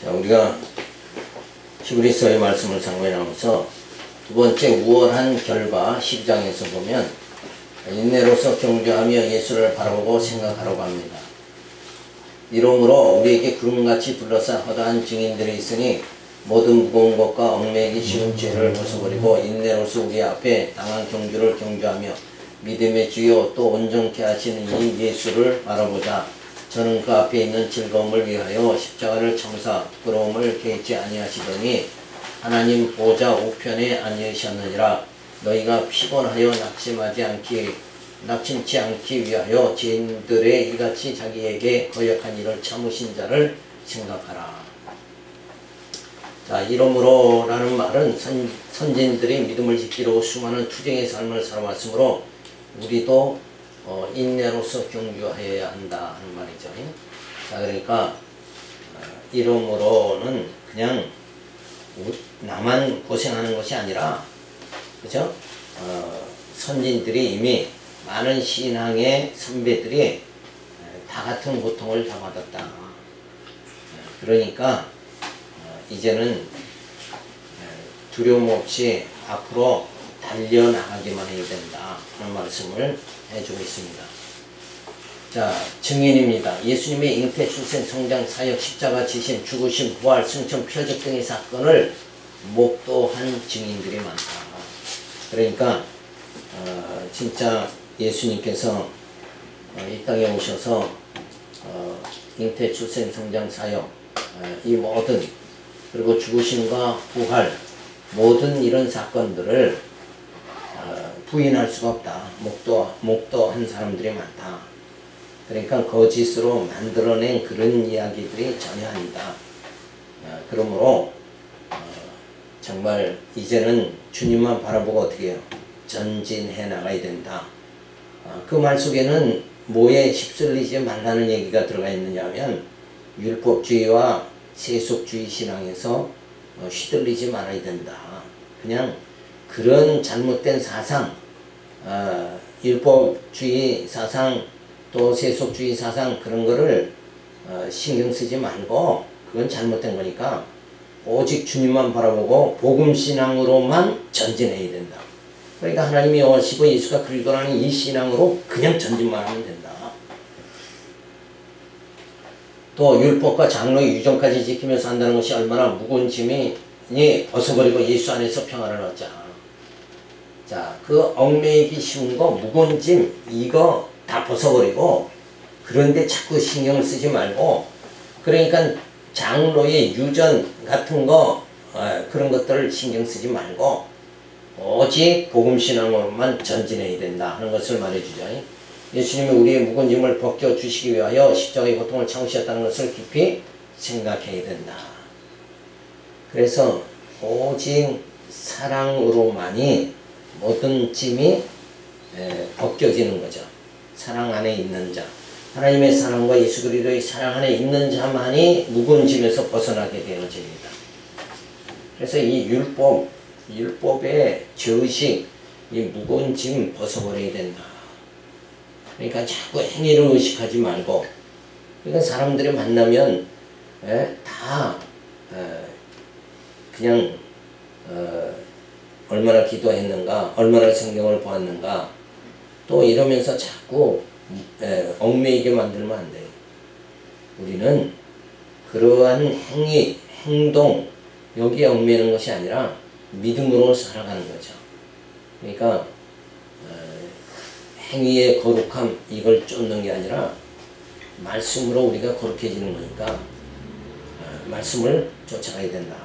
자, 우리가 히브리서의 말씀을 상고해 나가면서 두 번째 우월한 결과 12장에서 보면 인내로서 경주하며 예수를 바라보고 생각하라고 합니다. 이러므로 우리에게 구름같이 둘러싼 허다한 증인들이 있으니 모든 무거운 것과 얽매이기 쉬운 죄를 벗어버리고 인내로서 우리 앞에 당한 경주를 경주하며 믿음의 주요 또 온전케 하시는 이 예수를 바라보자. 저는 그 앞에 있는 즐거움을 위하여 십자가를 참사 부끄러움을 개의치 아니하시더니 하나님 보좌 우편에 앉으셨느니라. 너희가 피곤하여 낙심치 않기 위하여 죄인들의 이같이 자기에게 거역한 일을 참으신 자를 생각하라. 자, 이러므로 라는 말은 선진들이 믿음을 지키러 수많은 투쟁의 삶을 살아왔으므로 우리도 인내로서 경주하여야 한다 하는 말이죠. 자, 그러니까 이러므로는 그냥 나만 고생하는 것이 아니라, 그죠? 선진들이 이미 많은 신앙의 선배들이 다 같은 고통을 다 받았다. 그러니까 이제는 두려움 없이 앞으로 달려나가기만 해야 된다 하는 말씀을 해주고 있습니다. 자, 증인입니다. 예수님의 잉태, 출생, 성장, 사역, 십자가 지심, 죽으심, 부활, 승천, 표적 등의 사건을 목도한 증인들이 많다. 그러니까 진짜 예수님께서 이 땅에 오셔서 잉태, 출생, 성장, 사역, 이 모든, 그리고 죽으심과 부활, 모든 이런 사건들을 부인할 수가 없다. 목도한 사람들이 많다. 그러니까 거짓으로 만들어낸 그런 이야기들이 전혀 아니다. 그러므로 정말 이제는 주님만 바라보고 어떻게 해요? 전진해 나가야 된다. 그 말 속에는 뭐에 휩쓸리지 말라는 얘기가 들어가 있느냐 하면 율법주의와 세속주의 신앙에서 휘둘리지 말아야 된다. 그냥 그런 잘못된 사상, 율법주의 사상 또 세속주의 사상 그런 거를 신경 쓰지 말고 그건 잘못된 거니까 오직 주님만 바라보고 복음신앙으로만 전진해야 된다. 그러니까 하나님이 원하시고 예수가 그리스도라는 이 신앙으로 그냥 전진만 하면 된다. 또 율법과 장로의 유정까지 지키면서 한다는 것이 얼마나 무거운 짐이 벗어버리고 예수 안에서 평안을 얻자. 자, 그 얽매이기 쉬운 거, 무거운 짐 이거 다 벗어버리고 그런데 자꾸 신경을 쓰지 말고, 그러니까 장로의 유전 같은 거 그런 것들을 신경 쓰지 말고 오직 복음신앙으로만 전진해야 된다 하는 것을 말해주죠. 예수님이 우리의 무거운 짐을 벗겨주시기 위하여 십자가의 고통을 참으셨다는 것을 깊이 생각해야 된다. 그래서 오직 사랑으로만이 모든 짐이 벗겨지는 거죠. 사랑 안에 있는 자, 하나님의 사랑과 예수 그리스도의 사랑 안에 있는 자만이 무거운 짐에서 벗어나게 되어집니다. 그래서 이 율법의 죄의식, 이 무거운 짐 벗어버려야 된다. 그러니까 자꾸 행위를 의식하지 말고, 그러니까 사람들이 만나면 다 그냥 얼마나 기도했는가, 얼마나 성경을 보았는가, 또 이러면서 자꾸 얽매이게 만들면 안 돼요. 우리는 그러한 행위, 행동, 여기에 얽매이는 것이 아니라 믿음으로 살아가는 거죠. 그러니까 행위의 거룩함 이걸 쫓는 게 아니라 말씀으로 우리가 거룩해지는 거니까 말씀을 쫓아가야 된다.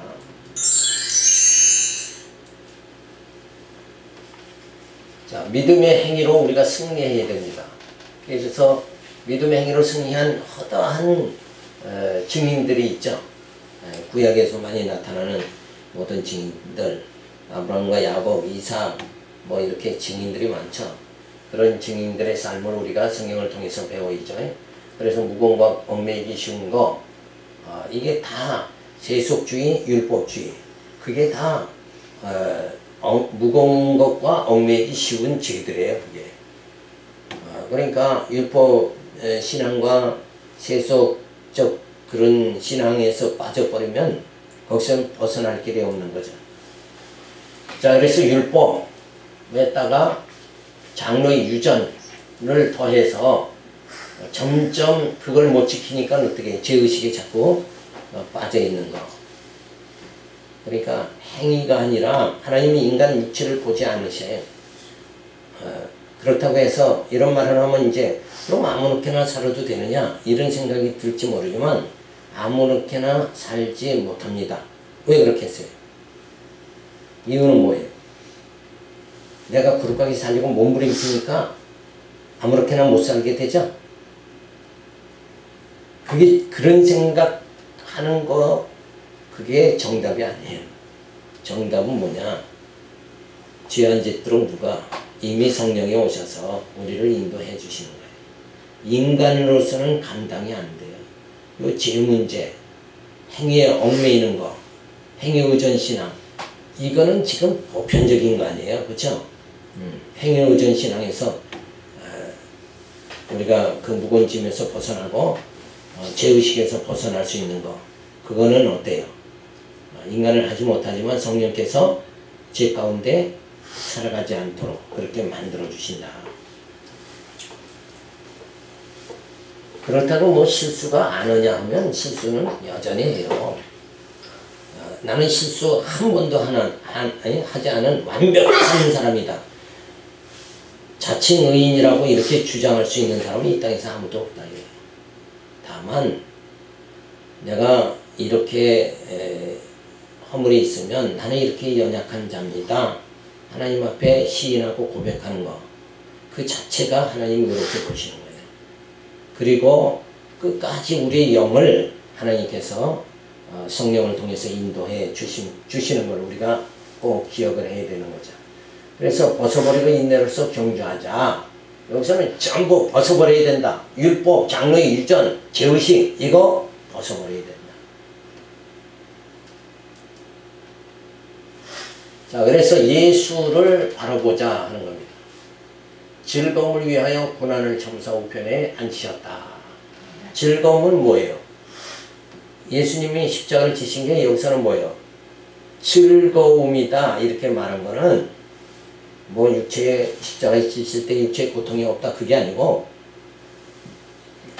자, 믿음의 행위로 우리가 승리해야 됩니다. 그래서 믿음의 행위로 승리한 허다한 증인들이 있죠. 구약에서 많이 나타나는 모든 증인들, 아브라함과 야곱, 이삭, 뭐 이렇게 증인들이 많죠. 그런 증인들의 삶을 우리가 성경을 통해서 배워야죠. 그래서 무거운 거, 얽매이기 쉬운 거, 이게 다 세속주의, 율법주의, 그게 다 무거운 것과 얽매이기 쉬운 죄들이에요. 그게. 그러니까 율법 신앙과 세속적 그런 신앙에서 빠져버리면 거기서 벗어날 길이 없는 거죠. 자, 그래서 율법에다가 장로의 유전을 더해서 점점 그걸 못 지키니까 어떻게 죄의식에 자꾸 빠져 있는 거. 그러니까 행위가 아니라 하나님이 인간 육체를 보지 않으셔요. 그렇다고 해서 이런 말을 하면 이제 그럼 아무렇게나 살아도 되느냐 이런 생각이 들지 모르지만 아무렇게나 살지 못합니다. 왜 그렇게 했어요? 이유는 뭐예요? 내가 구룩하게 살려고 몸부림치니까 아무렇게나 못 살게 되죠? 그게 그런 생각하는 거 그게 정답이 아니에요. 정답은 뭐냐? 죄 안 짓도록 누가 이미 성령이 오셔서 우리를 인도해 주시는 거예요. 인간으로서는 감당이 안 돼요. 이 죄 문제, 행위에 얽매이는 거, 행위의존신앙 이거는 지금 보편적인 거 아니에요. 그렇죠? 행위의존신앙에서 우리가 그 무거운 짐에서 벗어나고 죄의식에서 벗어날 수 있는 거 그거는 어때요? 인간을 하지 못하지만 성령께서 죄 가운데 살아가지 않도록 그렇게 만들어 주신다. 그렇다고 뭐 실수가 안 하냐 하면 실수는 여전히 해요. 나는 실수 한 번도 하지 않은 완벽한 사람이다. 자칭 의인이라고 이렇게 주장할 수 있는 사람이 이 땅에서 아무도 없다. 다만 내가 이렇게 허물이 있으면 나는 이렇게 연약한 자입니다. 하나님 앞에 시인하고 고백하는 거 그 자체가 하나님이 그렇게 보시는 거예요. 그리고 끝까지 우리의 영을 하나님께서 성령을 통해서 인도해 주시는 걸 우리가 꼭 기억을 해야 되는 거죠. 그래서 벗어버리고 인내로서 경주하자. 여기서는 전부 벗어버려야 된다. 율법, 장로의 유전, 죄의식 이거 벗어버려야 된다. 자, 그래서 예수를 바라보자 하는 겁니다. 즐거움을 위하여 고난을 참사 우편에 앉히셨다. 즐거움은 뭐예요? 예수님이 십자가를 지신 게 여기서는 뭐예요? 즐거움이다 이렇게 말한 거는 뭐 육체에 십자가에 지실 때 육체에 고통이 없다 그게 아니고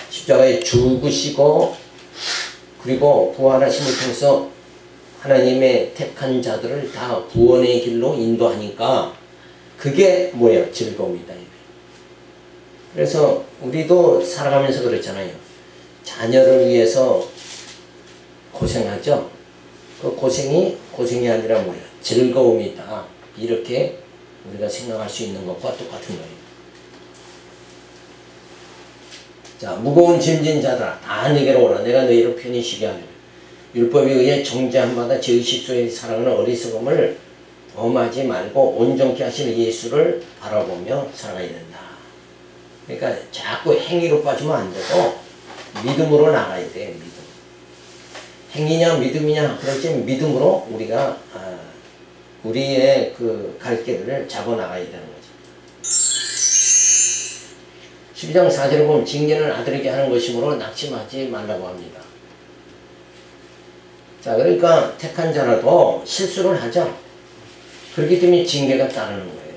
십자가에 죽으시고 그리고 부활하심을 통해서 하나님의 택한 자들을 다 구원의 길로 인도하니까 그게 뭐예요? 즐거움이다. 그래서 우리도 살아가면서 그렇잖아요. 자녀를 위해서 고생하죠. 그 고생이 아니라 뭐예요? 즐거움이다. 이렇게 우리가 생각할 수 있는 것과 똑같은 거예요. 자, 무거운 짐진 자들아 다 내게로 오라. 내가 너희를 편히 쉬게 하리라. 율법에 의해 정죄한 바다 죄의식 속에 살아가는 어리석음을 범하지 말고 온전케 하시는 예수를 바라보며 살아가야 된다. 그러니까 자꾸 행위로 빠지면 안 되고 믿음으로 나가야 돼. 믿음. 행위냐 믿음이냐 그렇지 믿음으로 우리가 우리의 그 갈 길을 잡아 나가야 되는 거죠. 12장 4절에 보면 징계는 아들에게 하는 것이므로 낙심하지 말라고 합니다. 자, 그러니까 택한 자라도 실수를 하죠. 그렇기 때문에 징계가 따르는 거예요.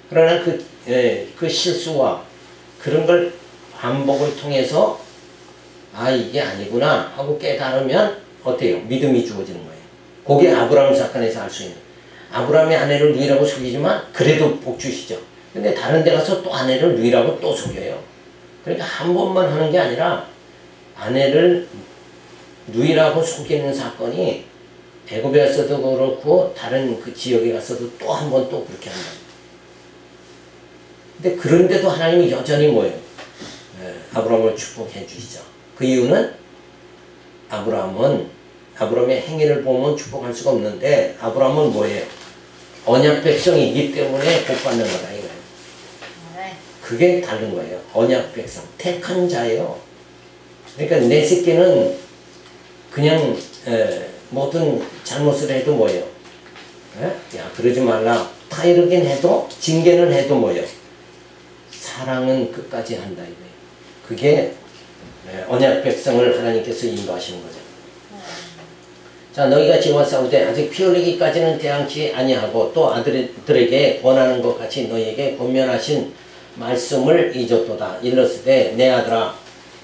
그러나 그 실수와 그런 걸 반복을 통해서 아 이게 아니구나 하고 깨달으면 어때요? 믿음이 주어지는 거예요. 그게 아브라함 사건에서 알 수 있는 아브라함의 아내를 누이라고 속이지만 그래도 복 주시죠. 근데 다른 데 가서 또 아내를 누이라고 또 속여요. 그러니까 한 번만 하는 게 아니라 아내를 누이라고 속이는 사건이 애굽에서도 그렇고 다른 그 지역에 가서도 또 한 번 또 그렇게 한다. 근데 그런데도 하나님이 여전히 뭐예요? 아브라함을 축복해 주시죠. 그 이유는 아브라함의 행위를 보면 축복할 수가 없는데 아브라함은 뭐예요? 언약 백성이기 때문에 복 받는 거다 이거예요. 그게 다른 거예요. 언약 백성, 택한 자예요. 그러니까 내 새끼는 그냥 모든 잘못을 해도 뭐예요? 야 그러지 말라. 타이르긴 해도 징계는 해도 뭐예요? 사랑은 끝까지 한다 이거예요. 그게 언약 백성을 하나님께서 인도하시는 거죠. 자, 너희가 지와 싸우되 아직 피 흘리기까지는 대항치 아니하고 또 아들들에게 권하는 것 같이 너희에게 권면하신 말씀을 잊었도다. 일렀으되 내 아들아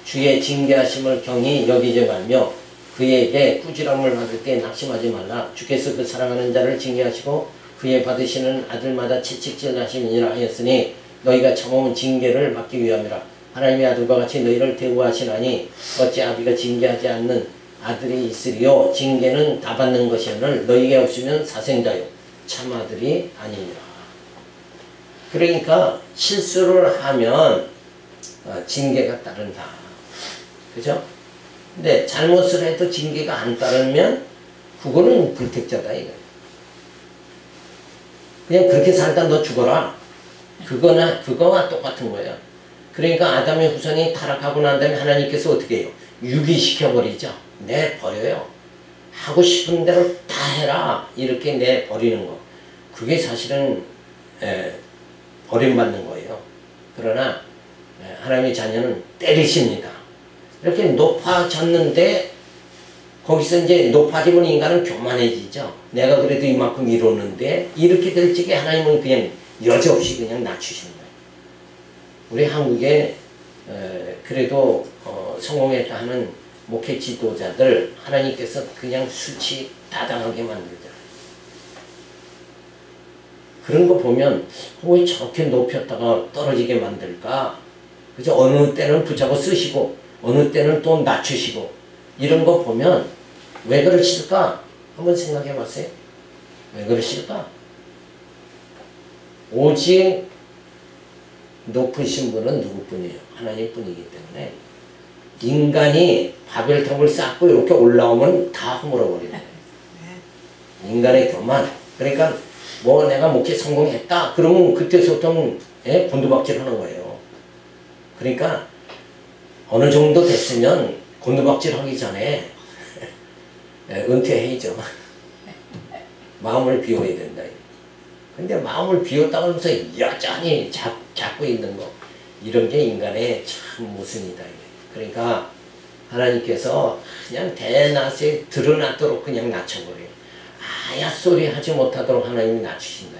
주의 징계하심을 경히 여기지 말며 그에게 꾸지람을 받을 때 낙심하지 말라. 주께서 그 사랑하는 자를 징계하시고 그의 받으시는 아들마다 채찍질 하심이니라 하였으니 너희가 참으면 징계를 받기 위함이라. 하나님의 아들과 같이 너희를 대우하시나니 어찌 아비가 징계하지 않는 아들이 있으리요. 징계는 다 받는 것이오늘 너희에게 없으면 사생자요 참 아들이 아니니라. 그러니까 실수를 하면 징계가 따른다. 그죠? 근데 잘못을 해도 징계가 안 따르면 그거는 불택자다 이거예요. 그냥 그렇게 살다 너 죽어라. 그거와 똑같은 거예요. 그러니까 아담의 후손이 타락하고 난 다음에 하나님께서 어떻게 해요? 유기시켜버리죠. 내버려요. 하고 싶은 대로 다 해라. 이렇게 내버리는 거. 그게 사실은 버림받는 거예요. 그러나 하나님의 자녀는 때리십니다. 이렇게 높아졌는데 거기서 이제 높아지면 인간은 교만해지죠. 내가 그래도 이만큼 이뤘는데 이렇게 될 적에 하나님은 그냥 여지없이 그냥 낮추시는 거예요. 우리 한국에 그래도 성공했다 하는 목회 지도자들 하나님께서 그냥 수치 다당하게 만들잖아요. 그런 거 보면 왜 저렇게 높였다가 떨어지게 만들까? 그죠? 어느 때는 붙잡아 쓰시고 어느 때는 또 낮추시고 이런 거 보면 왜 그러실까? 한번 생각해 봤어요. 왜 그러실까? 오직 높으신 분은 누구뿐이에요? 하나님 뿐이기 때문에 인간이 바벨탑을 쌓고 이렇게 올라오면 다 허물어버리는 거예요. 인간의 교만. 그러니까 뭐 내가 목회 성공했다 그러면 그때부터 곤두박질 하는 거예요. 그러니까 어느 정도 됐으면 곤두박질 하기 전에 은퇴해야죠. 마음을 비워야 된다. 근데 마음을 비웠다고 하면서 여전히 잡고 있는 거 이런 게 인간의 참 모순이다. 그러니까 하나님께서 그냥 대낮에 드러나도록 그냥 낮춰버려요. 아야소리 하지 못하도록 하나님이 낮추신다.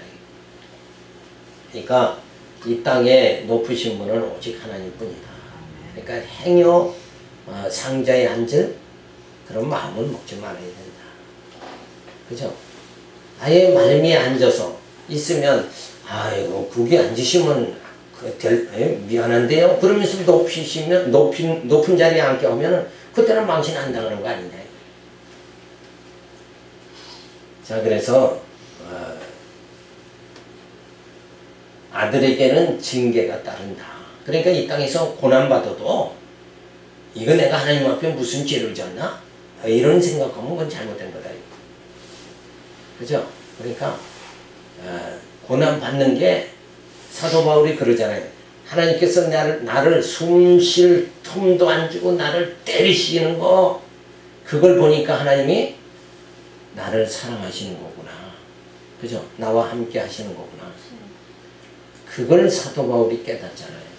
그러니까 이 땅에 높으신 분은 오직 하나님뿐이다. 그러니까 행여 상자에 앉을 그런 마음을 먹지 말아야 된다. 그죠? 아예 말미에 앉아서 있으면 아이고 거기 앉으시면 미안한데요. 그러면서 높이시면 높은 자리에 앉게 하면 그때는 망신 안 당하는 거 아니냐. 자, 그래서 아들에게는 징계가 따른다. 그러니까 이 땅에서 고난받아도 이거 내가 하나님 앞에 무슨 죄를 졌나? 이런 생각하면 그건 잘못된 거다. 그죠? 그러니까 고난받는 게 사도 바울이 그러잖아요. 하나님께서 나를 숨 쉴 틈도 안 주고 나를 때리시는 거 그걸 보니까 하나님이 나를 사랑하시는 거구나. 그죠? 나와 함께 하시는 거구나. 그걸 사도 바울이 깨닫잖아요.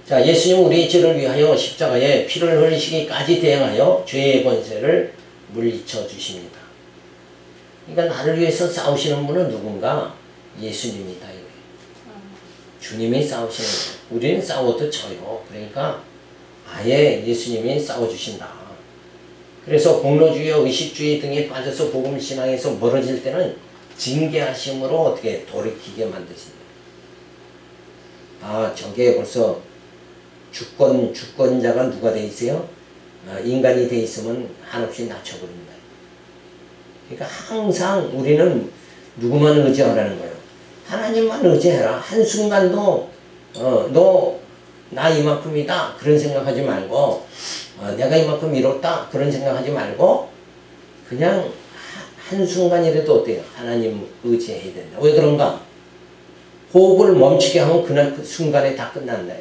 자, 예수님 우리의 죄를 위하여 십자가에 피를 흘리시기까지 대항하여 죄의 권세를 물리쳐 주십니다. 그러니까 나를 위해서 싸우시는 분은 누군가? 예수님이다. 주님이 싸우시는 거예요. 우리는 싸워도 져요. 그러니까 아예 예수님이 싸워주신다. 그래서 공로주의, 의식주의 등에 빠져서 복음신앙에서 멀어질 때는 징계하심으로 어떻게 돌이키게 만드신다. 아, 저게 벌써 주권자가 누가 돼 있어요? 인간이 돼 있으면 한없이 낮춰버린다. 그러니까 항상 우리는 누구만 의지하라는 거예요. 하나님만 의지해라. 한순간도 너 나 이만큼이다 그런 생각하지 말고 내가 이만큼 이뤘다 그런 생각하지 말고 그냥 한순간이라도 어때요? 하나님 의지해야 된다. 왜 그런가? 호흡을 멈추게 하면 그날 그 순간에 다 끝난다.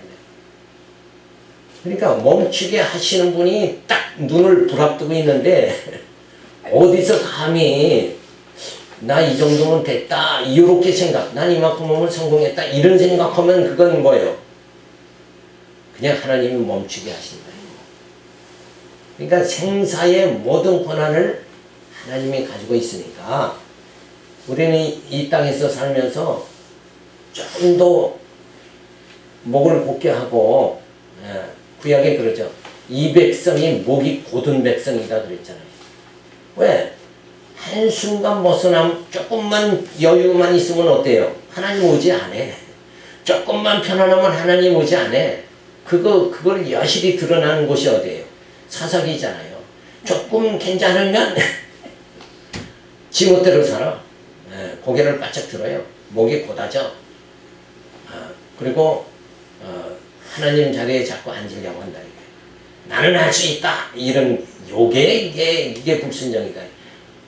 그러니까 멈추게 하시는 분이 딱 눈을 부릅뜨고 있는데 어디서 감히 나 이 정도면 됐다 이렇게 생각 난 이만큼 하면 성공했다 이런 생각하면 그건 뭐예요? 그냥 하나님이 멈추게 하신다. 그러니까 생사의 모든 권한을 하나님이 가지고 있으니까 우리는 이 땅에서 살면서 조금 더 목을 곧게 하고, 구약에 그러죠. 이 백성이 목이 곧은 백성이다 그랬잖아요. 왜? 한순간 벗어남 조금만 여유만 있으면 어때요? 하나님 오지 않아. 조금만 편안하면 하나님 오지 않아. 그걸 여실히 드러나는 곳이 어디예요? 사사기잖아요. 조금 괜찮으면 지멋대로 살아. 고개를 바짝 들어요. 목이 곧아져. 그리고 하나님 자리에 자꾸 앉으려고 한다. 이게. 나는 할 수 있다. 이런 이게 불순종이다.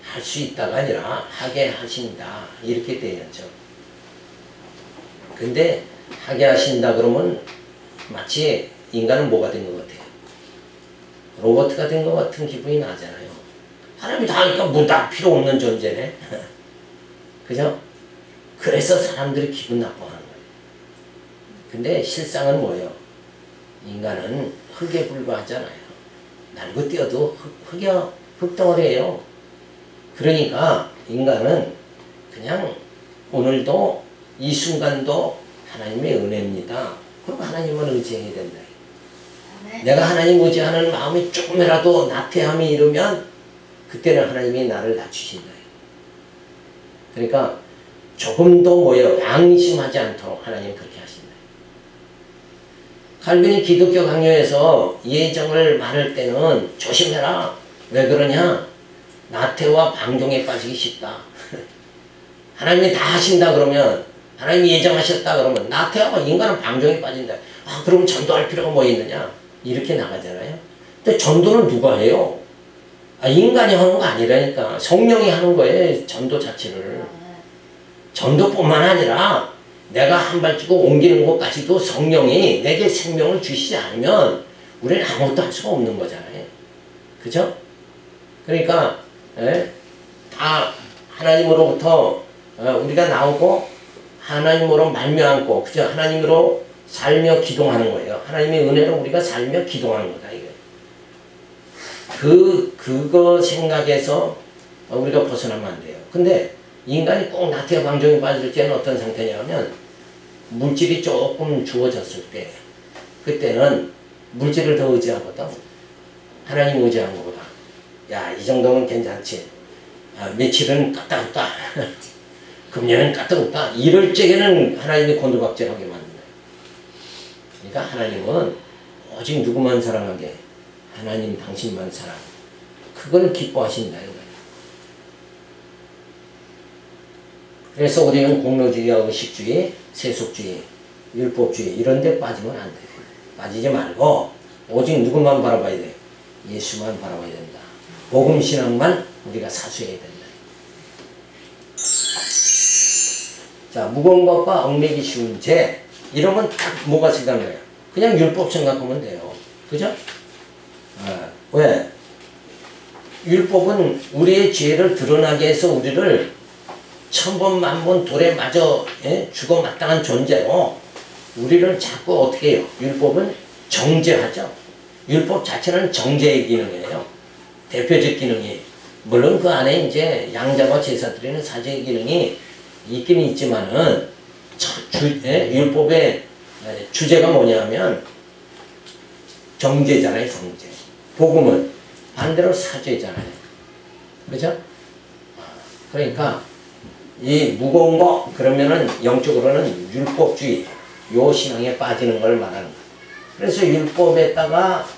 할 수 있다가 아니라 하게 하신다. 이렇게 돼야죠. 근데 하게 하신다 그러면 마치 인간은 뭐가 된 것 같아요? 로봇가 된 것 같은 기분이 나잖아요. 사람이 다 하니까 뭐 다 필요 없는 존재네. 그죠? 그래서 사람들이 기분 나빠하는 거예요. 근데 실상은 뭐예요? 인간은 흙에 불과하잖아요. 날고 뛰어도 흙덩어리예요. 그러니까 인간은 그냥 오늘도 이 순간도 하나님의 은혜입니다. 그럼 하나님만 의지해야 된다. 내가 하나님 의지하는 마음이 조금이라도 나태함이 이르면 그때는 하나님이 나를 낮추신다. 그러니까 조금도 뭐예요? 양심하지 않도록 하나님 그렇게 하신다. 칼빈이 기독교 강요에서 예정을 말할 때는 조심해라. 왜 그러냐? 나태와 방종에 빠지기 쉽다. 하나님이 다 하신다 그러면, 하나님이 예정하셨다 그러면 나태하고 인간은 방종에 빠진다. 그럼 전도할 필요가 뭐 있느냐? 이렇게 나가잖아요. 근데 전도는 누가 해요? 인간이 하는 거 아니라니까. 성령이 하는 거예요. 전도 자체를. 전도뿐만 아니라 내가 한 발자국 옮기는 것까지도 성령이 내게 생명을 주시지 않으면 우리는 아무것도 할 수가 없는 거잖아요. 그죠? 그러니까 다 하나님으로부터 우리가 나오고 하나님으로 말미암고, 그죠? 하나님으로 살며 기동하는 거예요. 하나님의 은혜로 우리가 살며 기동하는 거다, 이거. 그거 생각에서 우리가 벗어나면 안 돼요. 근데 인간이 꼭 나태와 방종에 빠질 때는 어떤 상태냐면, 물질이 조금 주어졌을 때, 그때는 물질을 더 의지하거든. 하나님 의지하는 것보다. 야, 이 정도면 괜찮지. 며칠은 까딱없다. 금년은 까딱없다. 이럴 적에는 하나님이 곤두박질하게 만든다. 그러니까 하나님은 오직 누구만 사랑하게? 하나님 당신만 사랑. 그걸 기뻐하신다. 그래서 우리는 공로주의와 의식주의, 세속주의, 율법주의 이런 데 빠지면 안 돼요. 빠지지 말고 오직 누구만 바라봐야 돼요? 예수만 바라봐야 된다. 복음신앙만 우리가 사수해야 된다. 자, 무거운 것과 얽매기 쉬운 죄, 이러면 딱 뭐가 생각나요? 그냥 율법 생각하면 돼요. 그죠? 왜? 율법은 우리의 죄를 드러나게 해서 우리를 천번 만번 돌에 맞아 죽어 마땅한 존재로 우리를 자꾸 어떻게 해요? 율법은 정죄하죠. 율법 자체는 정죄의 기능이에요. 대표적 기능이. 물론 그 안에 이제 양자와 제사 드리는 사제의 기능이 있긴 있지만은 율법의 주제가 뭐냐면 정죄잖아요. 정죄. 복음은 반대로 사죄잖아요. 그죠? 그러니까 이 무거운 거 그러면은 영적으로는 율법주의 요 신앙에 빠지는 걸 말하는 거예요. 그래서 율법에다가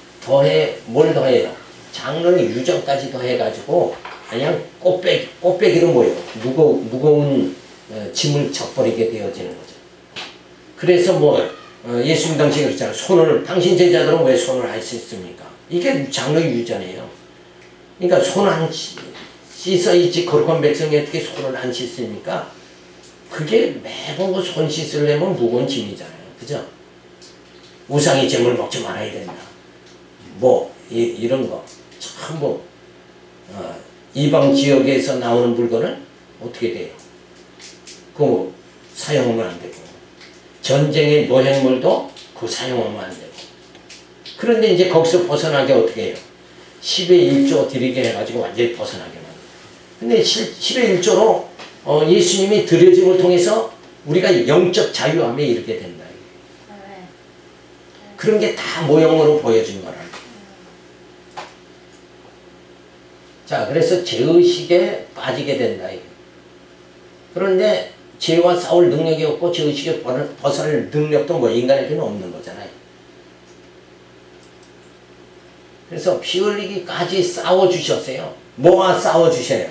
뭘 더해요? 장로는 유정까지 더해가지고 그냥 꽃배기로 뭐예요? 무거운 짐을 져버리게 되어지는 거죠. 그래서 예수님 당시에 그랬잖아요. 당신 제자들은 왜 손을 할 수 있습니까? 이게 장로의 유전이에요. 그러니까 손 안 씻어야지 거룩한 백성이 어떻게 손을 안 씻습니까? 그게 매번 그 손 씻으려면 무거운 짐이잖아요. 그죠? 우상의 재물 먹지 말아야 된다. 이런 거. 참 이방 지역에서 나오는 물건은 어떻게 돼요? 그거 사용하면 안 되고. 전쟁의 노획물도 그거 사용하면 안 되고. 그런데 이제 거기서 벗어나게 어떻게 해요? 10의 1조 드리게 해가지고 완전히 벗어나게 만들어요. 근데 10의 1조로 예수님이 드려짐을 통해서 우리가 영적 자유함에 이르게 된다. 그런 게 다 모형으로 보여준 거라. 자, 그래서 죄의식에 빠지게 된다. 그런데 죄와 싸울 능력이 없고 죄의식에 벗어날 능력도 뭐 인간에게는 없는 거잖아요. 그래서 피 흘리기까지 싸워주셨어요. 뭐와 싸워주셔요?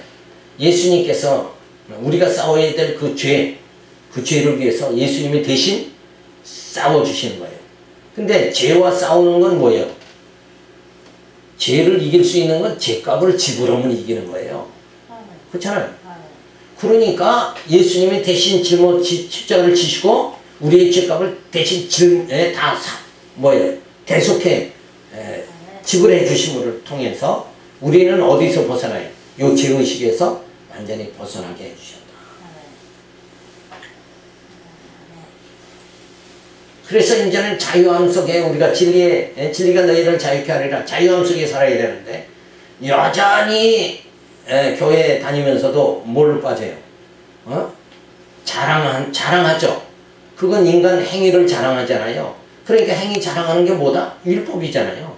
예수님께서 우리가 싸워야 될 그 죄를 위해서 예수님이 대신 싸워주시는 거예요. 근데 죄와 싸우는 건 뭐예요? 죄를 이길 수 있는 건 죄값을 지불하면 이기는 거예요. 그렇잖아요. 그러니까 예수님이 대신 십자가를 지시고 우리의 죄값을 대신 대속해 지불해 주심을 통해서 우리는 어디서 벗어나요? 이 죄의식에서 완전히 벗어나게 해주셨다. 그래서 이제는 자유함 속에 우리가 진리가 너희를 자유케 하리라. 자유함 속에 살아야 되는데 여전히 교회 다니면서도 뭘로 빠져요? 자랑하죠. 그건 인간 행위를 자랑하잖아요. 그러니까 행위 자랑하는 게 뭐다? 율법이잖아요.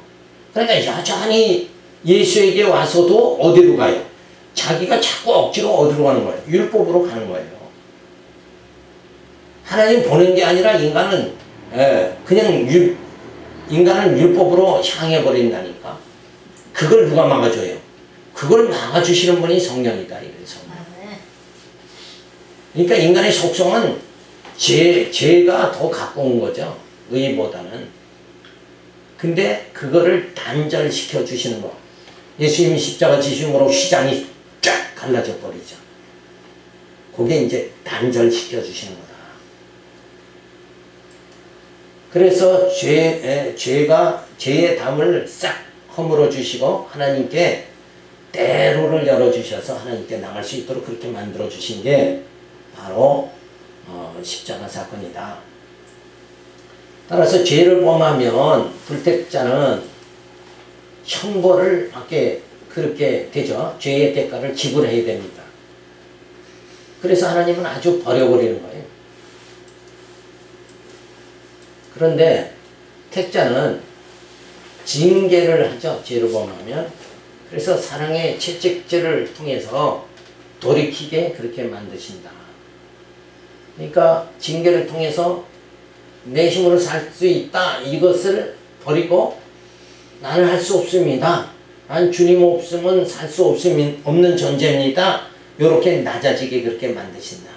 그러니까 여전히 예수에게 와서도 어디로 가요? 자기가 자꾸 억지로 어디로 가는 거예요? 율법으로 가는 거예요. 하나님 보는 게 아니라 인간은 인간은 율법으로 향해 버린다니까. 그걸 누가 막아줘요? 그걸 막아주시는 분이 성령이다. 이래서. 그러니까 인간의 속성은 죄가 더 가까운 거죠. 의보다는. 근데 그거를 단절시켜 주시는 거. 예수님이 십자가 지심으로 휘장이 쫙 갈라져 버리죠. 그게 이제 단절시켜 주시는 거다. 그래서 죄의 담을 싹 허물어 주시고 하나님께 대로를 열어 주셔서 하나님께 나갈 수 있도록 그렇게 만들어 주신 게 바로 십자가 사건이다. 따라서 죄를 범하면 불택자는 형벌을 받게 그렇게 되죠. 죄의 대가를 지불해야 됩니다. 그래서 하나님은 아주 버려버리는 거예요. 그런데 택자는 징계를 하죠. 죄를 범하면. 그래서 사랑의 채찍질을 통해서 돌이키게 그렇게 만드신다. 그러니까 징계를 통해서 내 힘으로 살 수 있다. 이것을 버리고 나는 할 수 없습니다. 난 주님 없으면 살 수 없는 존재입니다. 이렇게 낮아지게 그렇게 만드신다.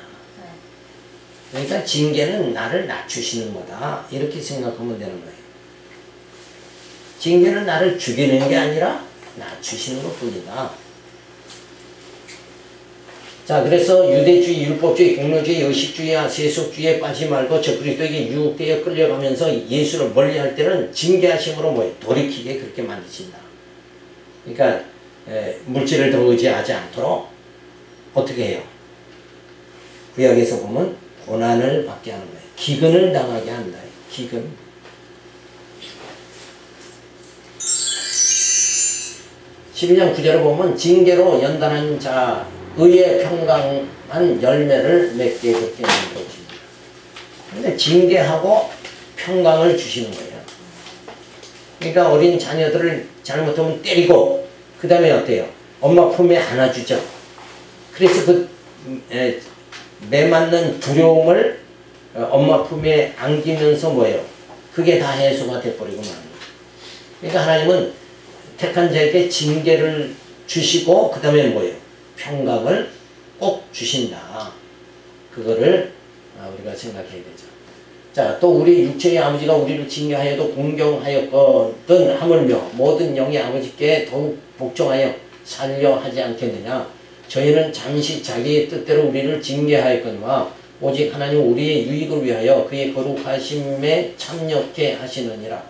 그러니까 징계는 나를 낮추시는 거다. 이렇게 생각하면 되는 거예요. 징계는 나를 죽이는 게 아니라 낮추시는 것 뿐이다. 자, 그래서 유대주의, 율법주의, 공로주의, 의식주의, 세속주의에 빠지지 말고 저 그리스도에게 유혹되어 끌려가면서 예수를 멀리할 때는 징계하심으로 뭐예요? 돌이키게 그렇게 만드신다. 그러니까 물질을 더 의지하지 않도록 어떻게 해요? 구약에서 보면 고난을 받게 하는 거예요. 기근을 당하게 한다. 기근. (12장 9절에) 보면 징계로 연단한 자 의의 평강한 열매를 맺게 그렇게 만들어줍니다. 근데 징계하고 평강을 주시는 거예요. 그러니까 어린 자녀들을 잘못하면 때리고 그 다음에 어때요? 엄마 품에 안아주죠. 그래서 그 매맞는 두려움을 엄마 품에 안기면서 뭐예요? 그게 다 해소가 돼버리고 마는 거예요. 그러니까 하나님은 택한 자에게 징계를 주시고 그 다음에 뭐예요? 평강을 꼭 주신다. 그거를 우리가 생각해야 되죠. 자, 또 우리 육체의 아버지가 우리를 징계하여도 공경하였거든 하물며 모든 영의 아버지께 더욱 복종하여 살려 하지 않겠느냐. 저희는 잠시 자기의 뜻대로 우리를 징계하였거니와 오직 하나님 우리의 유익을 위하여 그의 거룩하심에 참여케 하시느니라.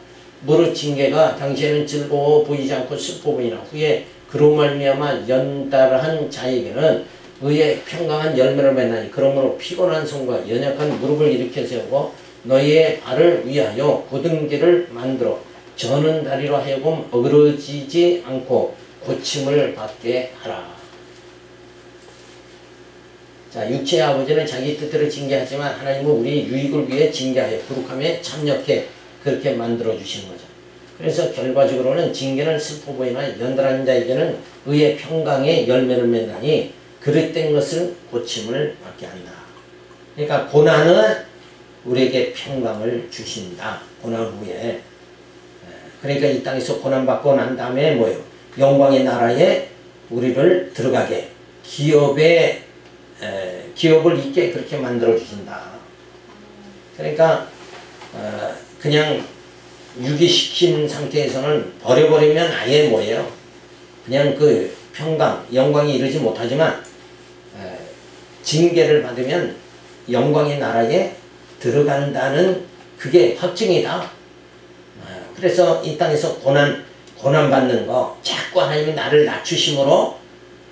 무릇 징계가 당시에는 즐거워 보이지 않고 슬퍼 보이나 후에 그로 말미암아 연달한 자에게는 의의 평강한 열매를 맺나니 그러므로 피곤한 손과 연약한 무릎을 일으켜 세우고 너희의 발을 위하여 굳은 길을 만들어 저는 다리로 하여금 어그러지지 않고 고침을 받게 하라. 자, 육체의 아버지는 자기 뜻대로 징계하지만 하나님은 우리 유익을 위해 징계하여 거룩함에 참여케 그렇게 만들어 주시는 거죠. 그래서 결과적으로는 징계는 슬퍼 보이나 연단하는 자에게는 의의 평강의 열매를 맺나니 그릇된 것을 고침을 받게 한다. 그러니까 고난은 우리에게 평강을 주신다. 고난 후에. 그러니까 이 땅에서 고난받고 난 다음에 뭐예요? 영광의 나라에 우리를 들어가게 기업을 있게 그렇게 만들어 주신다. 그러니까 그냥 유기시킨 상태에서는 버려버리면 아예 뭐예요? 그냥 그 평강, 영광이 이르지 못하지만 징계를 받으면 영광의 나라에 들어간다는 그게 확증이다. 그래서 이 땅에서 고난받는 거 자꾸 하나님이 나를 낮추심으로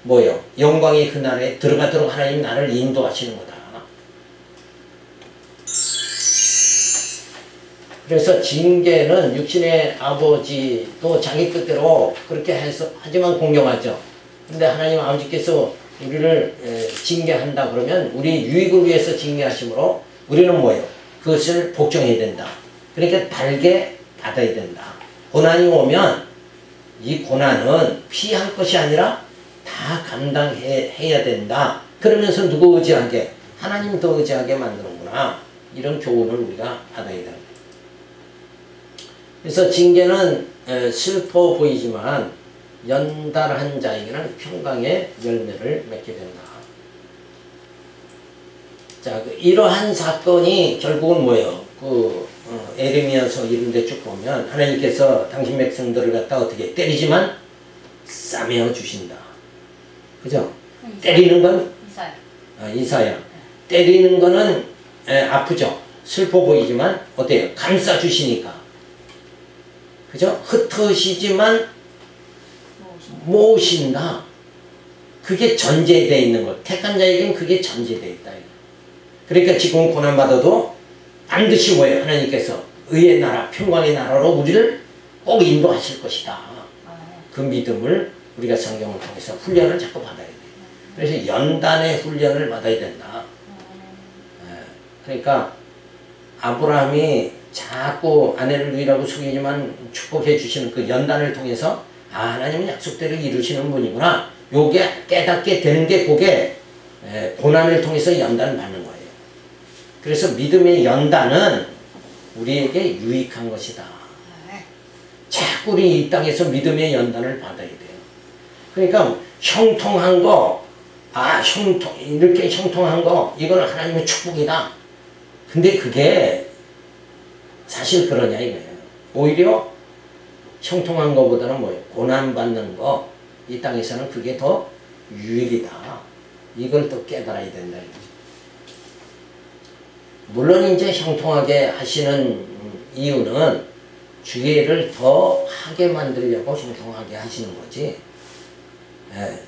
뭐요? 영광의 그 나라에 들어가도록 하나님 나를 인도하시는 거다. 그래서 징계는 육신의 아버지도 자기 뜻대로 그렇게 해서 하지만 공경하죠. 근데 하나님 아버지께서 우리를 징계한다 그러면 우리 유익을 위해서 징계하심으로 우리는 뭐예요? 그것을 복종해야 된다. 그러니까 달게 받아야 된다. 고난이 오면 이 고난은 피할 것이 아니라 다 감당해야 된다. 그러면서 누구 의지하게? 하나님 더 의지하게 만드는구나. 이런 교훈을 우리가 받아야 된다. 그래서 징계는 슬퍼 보이지만 연단한 자에게는 평강의 열매를 맺게 된다. 자, 이러한 사건이 결국은 뭐예요? 에레미야서 이런 데 쭉 보면 하나님께서 당신 백성들을 갖다 어떻게 때리지만 싸매어 주신다. 그죠? 때리는 건 이사야. 때리는 거는 아프죠. 슬퍼 보이지만 어때요? 감싸 주시니까. 그죠? 흩으시지만 모으신다. 그게 전제되어 있는 것. 택한 자에게는 그게 전제되어 있다. 그러니까 지금 고난받아도 반드시 뭐예요? 하나님께서 의의 나라, 평강의 나라로 우리를 꼭 인도하실 것이다. 그 믿음을 우리가 성경을 통해서 훈련을 자꾸 받아야 돼요. 그래서 연단의 훈련을 받아야 된다. 그러니까 아브라함이 자꾸 아내를 위라고 속이지만 축복해 주시는 그 연단을 통해서 하나님은 약속대로 이루시는 분이구나. 요게 깨닫게 되는 게 그게 고난을 통해서 연단을 받는 거예요. 그래서 믿음의 연단은 우리에게 유익한 것이다. 자꾸 우리 이 땅에서 믿음의 연단을 받아야 돼요. 그러니까 형통한 거, 이렇게 형통한 거, 이거는 하나님의 축복이다. 근데 그게 사실 그러냐 이거예요. 오히려 형통한 거보다는 뭐예요? 고난받는 거, 이 땅에서는 그게 더 유익이다. 이걸 또 깨달아야 된다. 물론 이제 형통하게 하시는 이유는 주의를 더 하게 만들려고 형통하게 하시는 거지.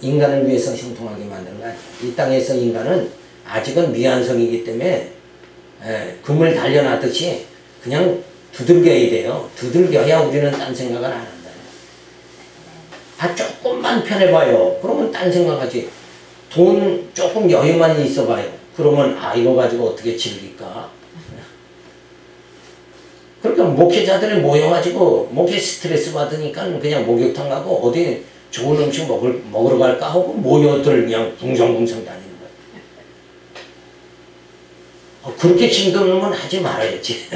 인간을 위해서 형통하게 만드는 거 아니에요. 이 땅에서 인간은 아직은 미완성이기 때문에 금을 달려놨듯이 그냥 두들겨야 돼요. 두들겨야 우리는 딴 생각을 안 한다. 조금만 편해봐요. 그러면 딴 생각하지. 돈 조금 여유만 있어봐요. 그러면 이거 가지고 어떻게 즐길까? 그러니까 목회자들이 모여가지고 목회 스트레스 받으니까 그냥 목욕탕 가고 어디 좋은 음식 먹으러 갈까 하고 모여들 그냥 붕성붕성 다니는 거예요. 그렇게 힘든 건 하지 말아야지.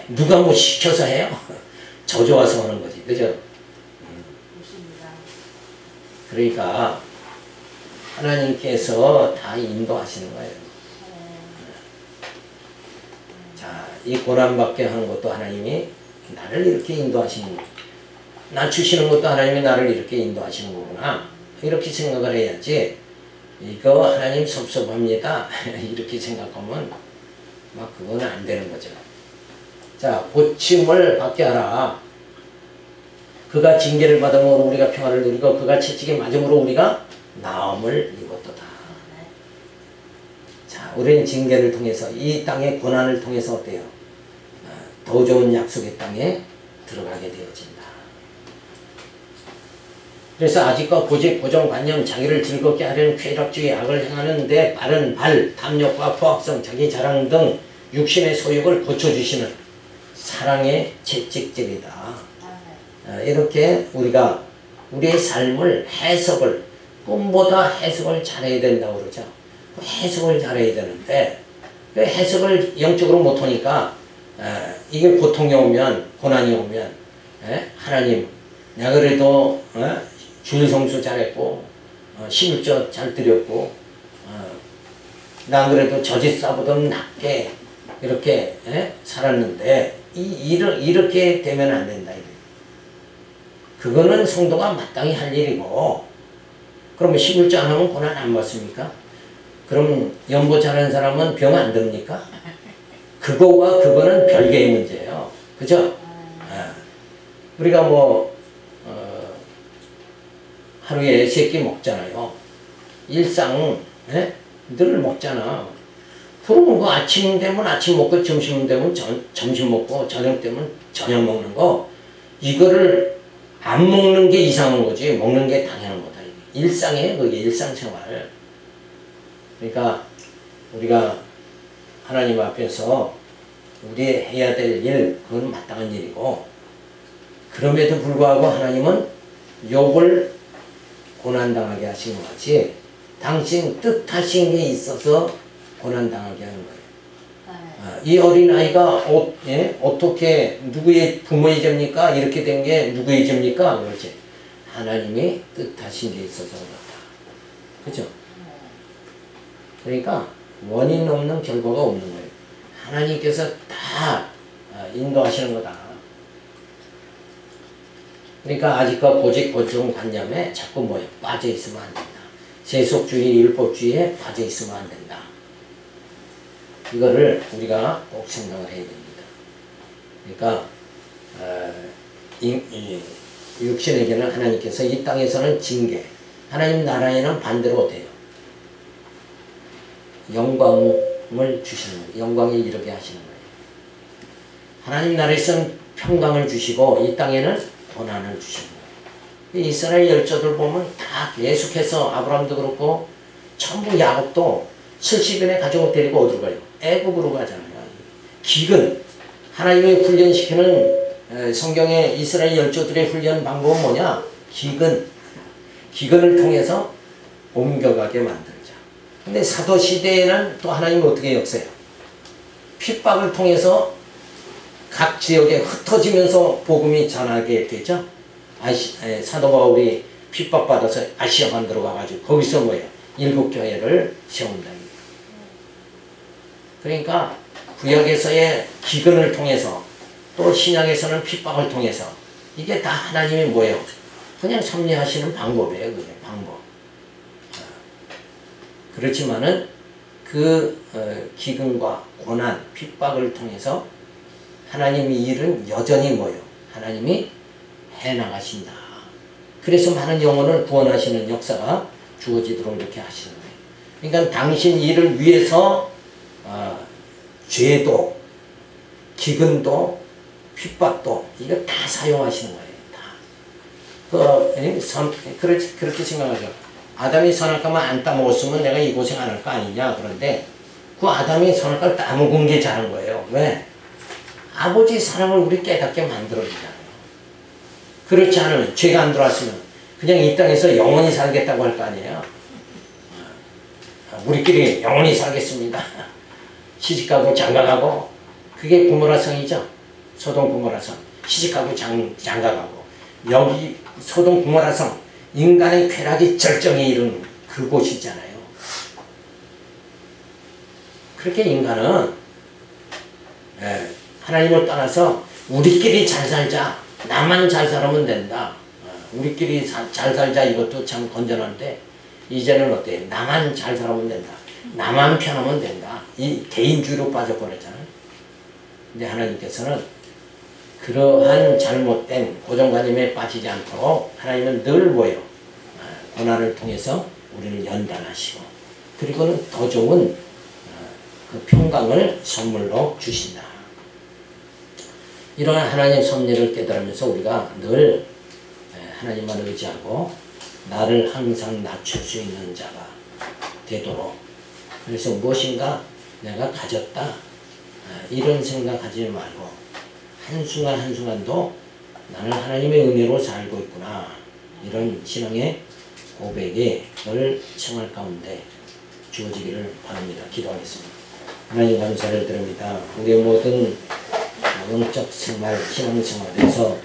누가 뭐 시켜서 해요? 저 좋아서 하는 거지. 그죠? 그러니까 하나님께서 다 인도하시는 거예요. 자, 이 고난받게 하는 것도 하나님이 나를 이렇게 인도하시는 거예요. 낮추시는 것도 하나님이 나를 이렇게 인도하시는 거구나. 이렇게 생각을 해야지. 이거 하나님 섭섭합니다. 이렇게 생각하면 막 그거는 안 되는 거죠. 자, 고침을 받게 하라. 그가 징계를 받음으로 우리가 평화를 누리고 그가 채찍에 맞음으로 우리가 나음을 입었도다. 자, 우리는 징계를 통해서 이 땅의 고난을 통해서 어때요? 더 좋은 약속의 땅에 들어가게 되어진다. 그래서 아직과 고정관념, 자기를 즐겁게 하려는 쾌락주의, 악을 행하는데 빠른 발, 탐욕과 포악성, 자기 자랑 등 육신의 소욕을 고쳐주시는 사랑의 채찍질이다. 이렇게 우리가 우리의 삶을 해석을, 꿈보다 해석을 잘해야 된다고 그러죠. 해석을 잘해야 되는데 그 해석을 영적으로 못하니까 이게 고통이 오면, 고난이 오면 하나님, 내가 그래도 주일 성수 잘했고 11조 잘 드렸고 난 그래도 저짓 싸보던 낮게 이렇게 살았는데 이렇게 되면 안 된다. 그거는 성도가 마땅히 할 일이고, 그러면 11조 안 하면 고난 안 받습니까? 그럼 연보 잘하는 사람은 병 안 듭니까? 그거와 그거는 별개의 문제예요. 그죠? 우리가 뭐 하루에 3끼 먹잖아요. 일상 늘 먹잖아. 그러면 그 아침 되면 아침 먹고 점심 되면 점심 먹고 저녁 되면 저녁 먹는 거, 이거를 안 먹는 게 이상한 거지 먹는 게 당연한 거다. 일상이에요. 그게 일상생활. 그러니까 우리가 하나님 앞에서 우리 해야 될 일, 그건 마땅한 일이고, 그럼에도 불구하고 하나님은 욥을 고난당하게 하신 거지 당신 뜻하신 게 있어서 고난당하게 하는 거예요. 이 어린아이가 어떻게 누구의 부모의 죄입니까? 이렇게 된 게 누구의 죄입니까? 그렇지. 하나님이 뜻하신 게 있어서 그렇다. 그죠? 그러니까 원인 없는 결과가 없는 거예요. 하나님께서 다 인도하시는 거다. 그러니까 아직과 고정관념에 자꾸 뭐예요? 빠져 있으면 안 된다. 세속주의, 율법주의에 빠져 있으면 안 된다. 이거를 우리가 꼭 생각을 해야 됩니다. 그러니까 육신에게는 하나님께서 이 땅에서는 징계, 하나님 나라에는 반대로 돼요. 영광을 주시는 거예요. 영광이 이르게 하시는 거예요. 하나님 나라에서는 평강을 주시고 이 땅에는 고난을 주시는 거예요. 이스라엘 열조들 보면 다 계속해서 아브라함도 그렇고 전부 야곱도 70인의 가족을 데리고 어디로 가요? 애국으로 가잖아요. 기근, 하나님이 훈련시키는 성경의 이스라엘 열조들의 훈련 방법은 뭐냐? 기근을 통해서 옮겨가게 만들자. 근데 사도시대에는 또 하나님이 어떻게 역사해요? 핍박을 통해서 각 지역에 흩어지면서 복음이 전하게 되죠. 사도 바울이 핍박받아서 아시아만 들어가가지고 거기서 뭐예요? 7교회를 세운다. 그러니까 구약에서의 기근을 통해서 또 신약에서는 핍박을 통해서 이게 다 하나님이 뭐예요? 그냥 섭리하시는 방법이에요. 그게 방법. 그렇지만은 그 기근과 고난, 핍박을 통해서 하나님의 일은 여전히 뭐예요? 하나님이 해나가신다. 그래서 많은 영혼을 구원하시는 역사가 주어지도록 이렇게 하시는 거예요. 그러니까 당신 일을 위해서 죄도, 기근도, 핍박도 이거 다 사용하시는 거예요. 다. 그렇게 생각하죠. 아담이 선악과만 안 따먹었으면 내가 이 고생 안 할 거 아니냐. 그런데 그 아담이 선악과를 따먹은 게 잘한 거예요. 왜? 아버지 사랑을 우리 깨닫게 만들어주잖아요. 그렇지 않으면, 죄가 안 들어왔으면 그냥 이 땅에서 영원히 살겠다고 할 거 아니에요. 우리끼리 영원히 살겠습니다. 시집가고 장가가고, 그게 고모라성이죠. 소돔 고모라성. 시집가고 장가가고. 여기 소돔 고모라성, 인간의 쾌락이 절정에 이른 그곳이잖아요. 그렇게 인간은 하나님을 떠나서 우리끼리 잘 살자, 나만 잘 살면 된다, 우리끼리 잘 살자, 이것도 참 건전한데 이제는 어때요? 나만 잘 살면 된다, 나만 편하면 된다, 이 개인주의로 빠져버렸잖아요. 근데 하나님께서는 그러한 잘못된 고정관념에 빠지지 않도록 하나님은 늘 뭐예요? 고난을 통해서 우리를 연단하시고, 그리고는 더 좋은 그 평강을 선물로 주신다. 이러한 하나님의 섭리를 깨달으면서 우리가 늘 하나님만 의지하고 나를 항상 낮출 수 있는 자가 되도록, 그래서 무엇인가 내가 가졌다 이런 생각하지 말고 한순간 한순간도 나는 하나님의 은혜로 살고 있구나, 이런 신앙의 고백이 늘 생활 가운데 주어지기를 바랍니다. 기도하겠습니다. 하나님 감사를 드립니다. 우리의 모든 영적 생활, 신앙생활에서